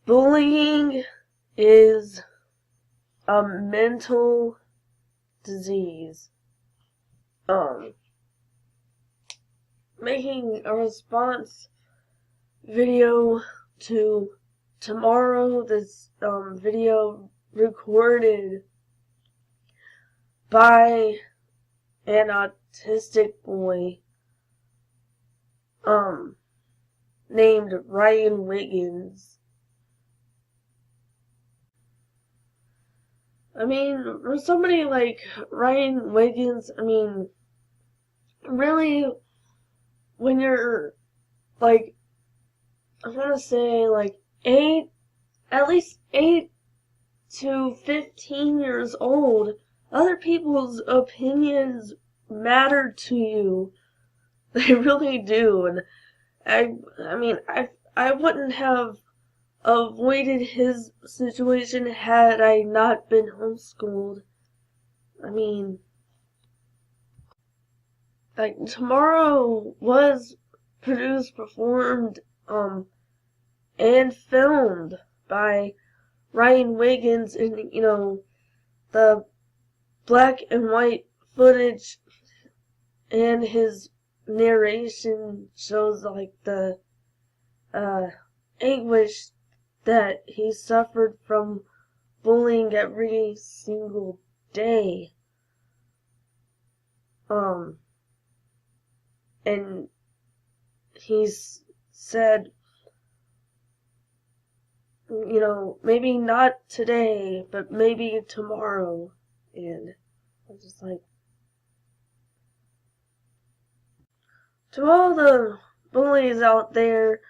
Bullying is a mental disease. Making a response video to tomorrow, this video recorded by an autistic boy named Ryan Wiggins. I mean, for somebody like Ryan Wiggins, I mean, really, when you're, like, I want to say, like, at least 8 to 15 years old, other people's opinions matter to you. They really do. And I mean, I wouldn't have avoided his situation had I not been homeschooled. I mean, like, Tomorrow was produced, performed, and filmed by Ryan Wiggins, and, you know, the black and white footage and his narration shows, like, the anguish that he suffered from bullying every single day. And he's said, you know, maybe not today, but maybe tomorrow. And I'm just like, to all the bullies out there,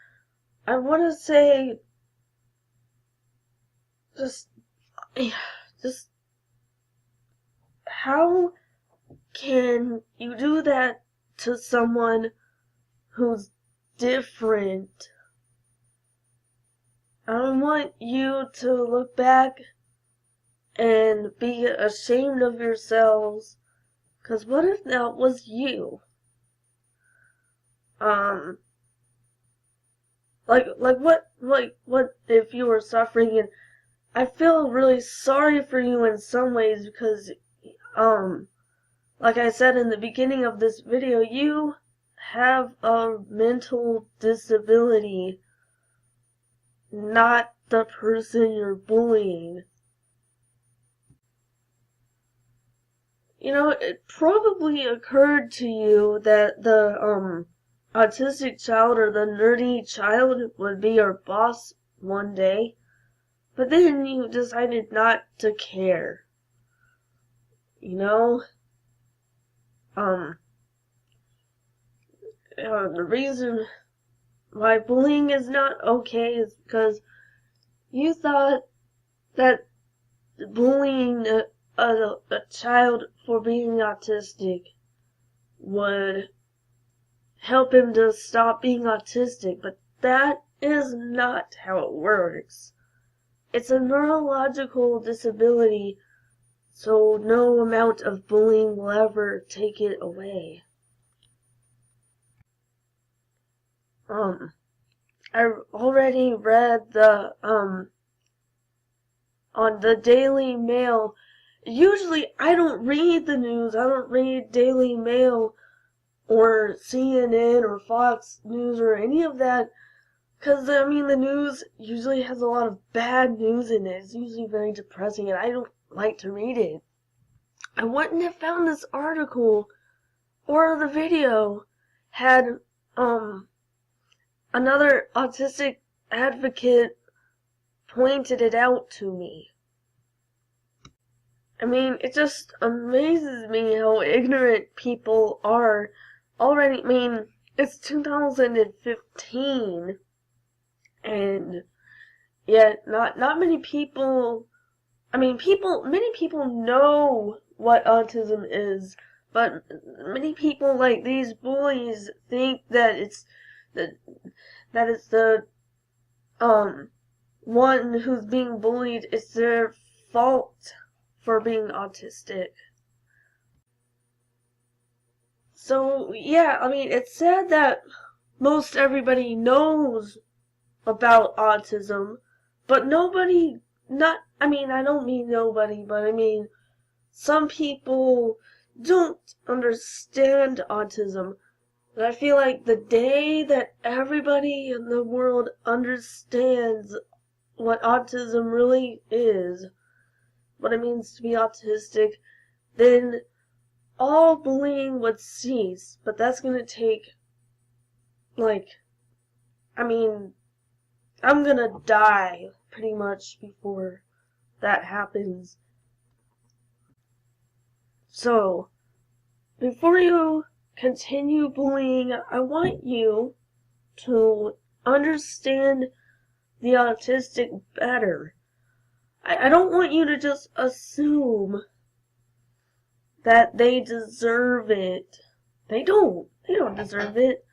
I want to say, just, how can you do that to someone who's different? I want you to look back and be ashamed of yourselves, 'cause what if that was you? What if you were suffering? And I feel really sorry for you in some ways, because, like I said in the beginning of this video, you have a mental disability, not the person you're bullying. You know, it probably occurred to you that the autistic child or the nerdy child would be your boss one day, but then you decided not to care. You know? The reason why bullying is not okay is because you thought that bullying a child for being autistic would help him to stop being autistic, but that is not how it works. It's a neurological disability, so no amount of bullying will ever take it away. I already read the, on the Daily Mail. Usually I don't read the news. I don't read Daily Mail or CNN or Fox News or any of that, because, I mean, the news usually has a lot of bad news in it. It's usually very depressing, and I don't like to read it. I wouldn't have found this article or the video had, another autistic advocate pointed it out to me. I mean, it just amazes me how ignorant people are already. I mean, it's 2015, and yet not many people, I mean, many people know what autism is, but many people, like these bullies, think that it's the one who's being bullied, it's their fault for being autistic. So, yeah, I mean, it's sad that most everybody knows about autism, But nobody, I don't mean nobody, but I mean some people don't understand autism. And I feel like the day that everybody in the world understands what autism really is, what it means to be autistic, then all bullying would cease. But that's gonna take, I'm gonna die pretty much before that happens. So, before you continue bullying, I want you to understand the autistic better. I don't want you to just assume that they deserve it. They don't. They don't deserve it.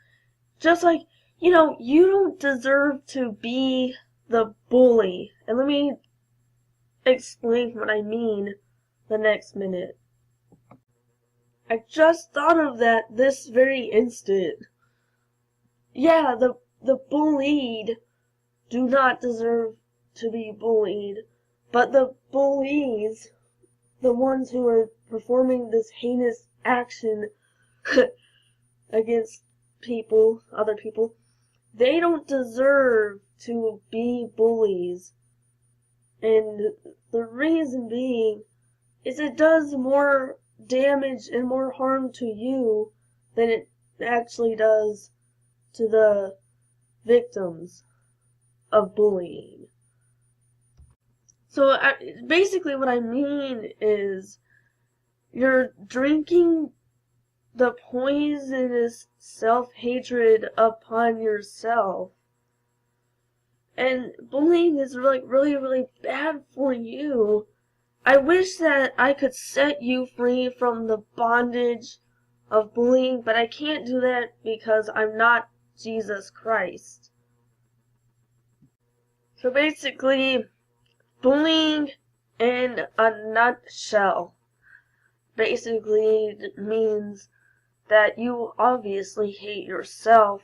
Just like, you don't deserve to be the bully. And let me explain what I mean the next minute. I just thought of that this very instant. Yeah, the bullied do not deserve to be bullied, but the bullies, the ones who are performing this heinous action against other people, they don't deserve to be bullies. And the reason being is it does more damage and more harm to you than it actually does to the victims of bullying. So basically what I mean is you're drinking the poisonous self-hatred upon yourself. And bullying is really, really bad for you. I wish that I could set you free from the bondage of bullying, but I can't do that because I'm not Jesus Christ. So basically, bullying in a nutshell basically means that you obviously hate yourself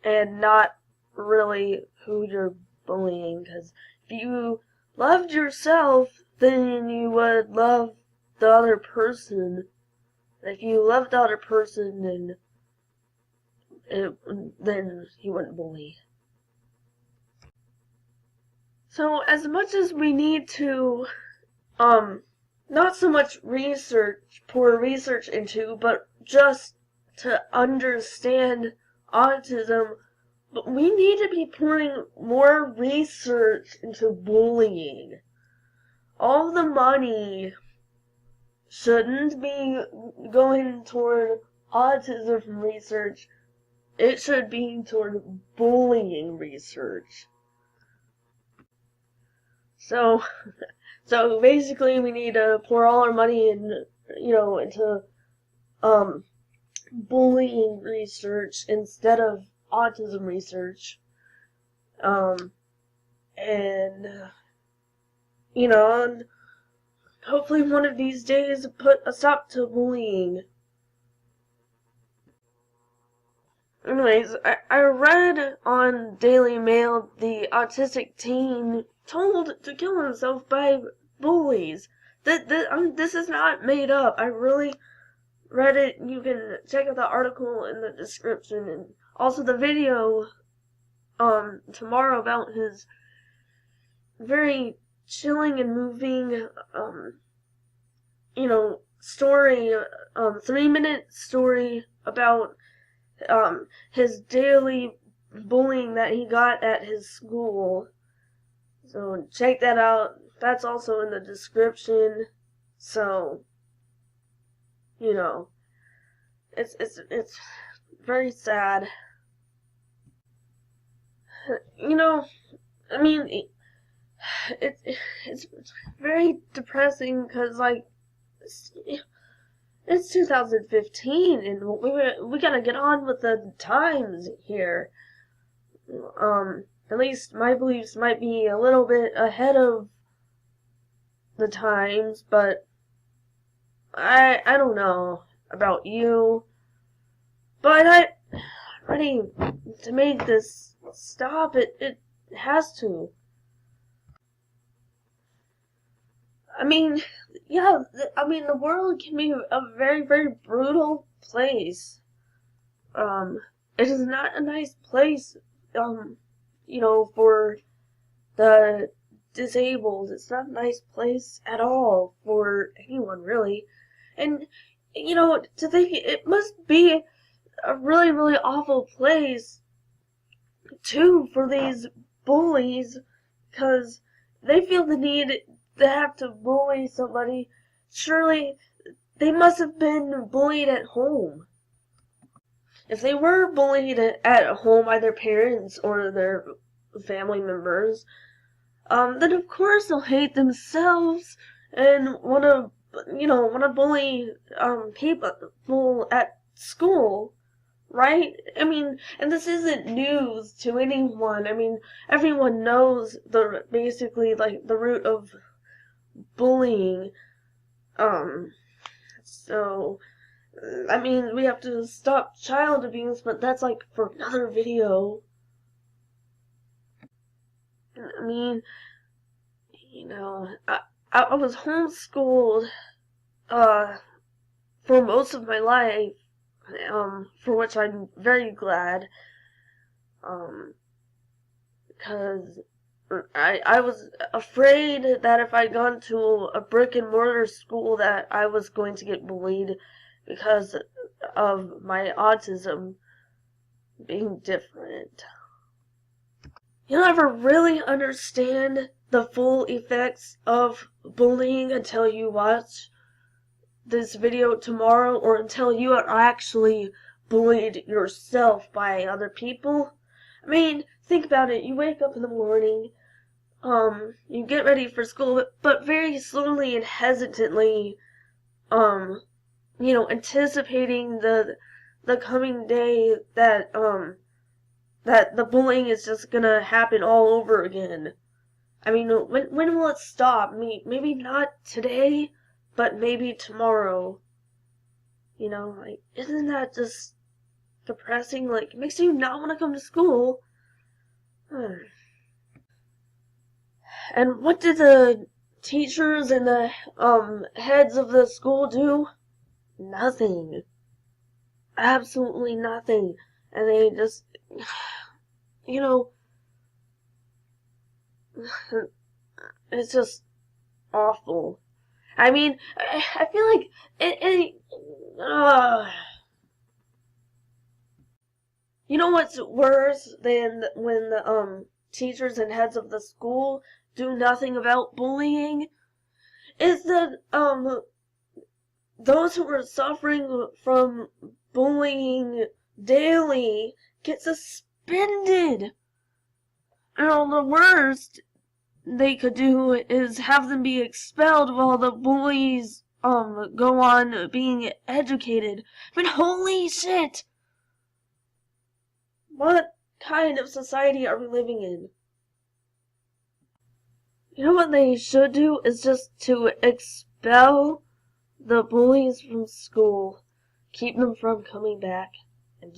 and not really who you're bullying. Because if you loved yourself, then you would love the other person. If you loved the other person, then you wouldn't bully. So as much as we need to, not so much pour research into, but just to understand autism, but we need to be pouring more research into bullying. All the money shouldn't be going toward autism research. It should be toward bullying research. So basically we need to pour all our money into bullying research instead of autism research. And hopefully one of these days put a stop to bullying. Anyways, I read on Daily Mail the autistic teen told to kill himself by bullies. This is not made up. I really read it. You can check out the article in the description, and also the video tomorrow about his very chilling and moving story, 3-minute story about his daily bullying that he got at his school. So check that out. That's also in the description. So, it's very sad. It's very depressing because it's 2015 and we gotta get on with the times here. At least my beliefs might be a little bit ahead of the times, but I don't know about you, but I'm ready to make this stop. It has to. I mean, yeah, the world can be a very, very brutal place. Um, it is not a nice place, um, for the disabled. It's not a nice place at all for anyone, really. And, to think it must be a really, really awful place, too, for these bullies, because they feel the need to have to bully somebody. Surely they must have been bullied at home. If they were bullied at home by their parents or their family members, then of course they'll hate themselves and want to bully people at school, right? I mean, and this isn't news to anyone. I mean, everyone knows basically like the root of bullying. Um, so I mean, we have to stop child abuse, but that's like for another video. I mean, I was homeschooled for most of my life, for which I'm very glad, because I was afraid that if I'd gone to a brick and mortar school that I was going to get bullied because of my autism being different. You'll never really understand the full effects of bullying until you watch this video tomorrow or until you are actually bullied yourself by other people. I mean, think about it. You wake up in the morning, you get ready for school, but very slowly and hesitantly, anticipating the coming day that the bullying is just gonna happen all over again. I mean, when will it stop? Maybe not today, but maybe tomorrow. Like, isn't that just depressing? Like, it makes you not want to come to school. And what did the teachers and the heads of the school do? Nothing. Absolutely nothing. And they just, you know, it's just awful. I mean, I feel like you know what's worse than when the teachers and heads of the school do nothing about bullying? Is that those who are suffering from bullying daily get suspended. The worst they could do is have them be expelled while the bullies go on being educated. But holy shit! What kind of society are we living in? You know what they should do is just to expel the bullies from school, keep them from coming back, and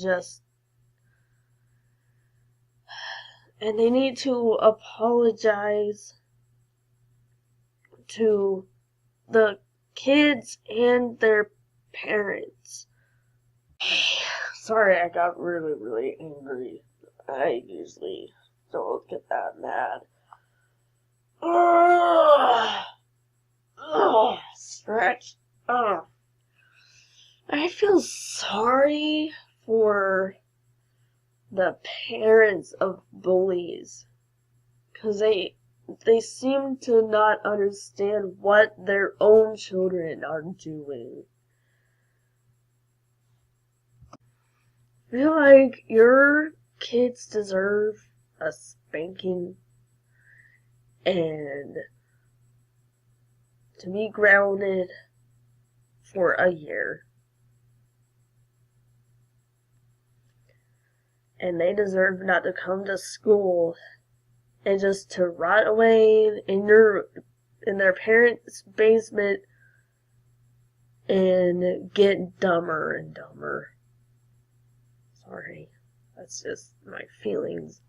they need to apologize to the kids and their parents. Sorry, I got really, really angry. I usually don't get that mad. Stretch. I feel sorry for the parents of bullies, because they seem to not understand what their own children are doing. I feel like your kids deserve a spanking and to be grounded for a year. And they deserve not to come to school and just to rot away in their parents' basement and get dumber and dumber. Sorry, that's just my feelings.